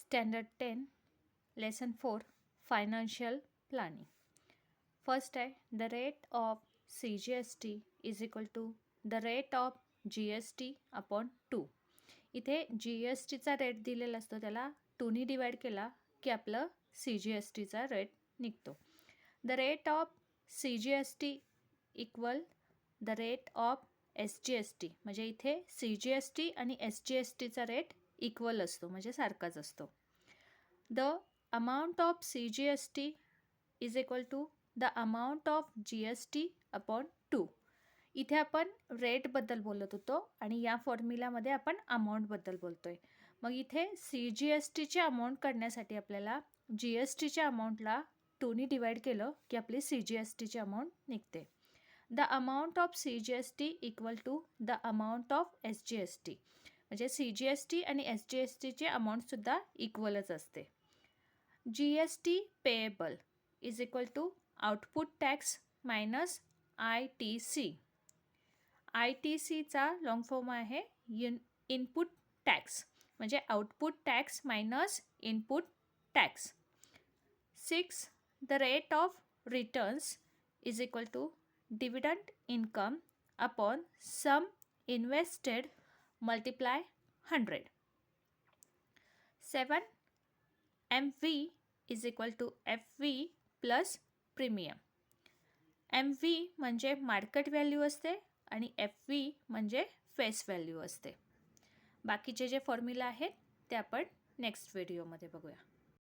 Standard 10 lesson 4 financial planning. First आहे the rate of CGST is equal to the rate of GST upon 2. इथे GSTचा rate दिलेला असतो, त्याला 2ने divide केला की आपलं CGSTचा रेट निघतो. The rate of CGST equal the rate of SGST, म्हणजे इथे CGST आणि SGSTचा रेट इक्वल असतो, म्हणजे सारखाच असतो. The amount of CGST is equal to the amount of GST upon 2. इथे आपण रेटबद्दल बोलत होतो आणि या फॉर्म्युलामध्ये आपण अमाऊंटबद्दल बोलतो आहे. मग इथे CGSTची अमाऊंट काढण्यासाठी आपल्याला GSTच्या अमाऊंटला 2ने डिवाइड केलं की आपली CGSTची अमाऊंट निघते. The amount of CGST equal to the amount of SGST, म्हणजे CGST आणि SGSTची अमाऊंटसुद्धा इक्वलच असते. GST payable is equal to output tax minus ITC. ITCचा लॉंग फॉर्म आहे इनपुट टॅक्स, म्हणजे output tax minus input tax. 6 the rate of returns is equal to dividend income upon sum invested multiply 100. 7 MV is equal to FV plus premium. MV म्हणजे market value असते आणि FV म्हणजे face value असते. बाकीचे जे formula आहेत ते आपण नेक्स्ट व्हिडिओमध्ये बघूया.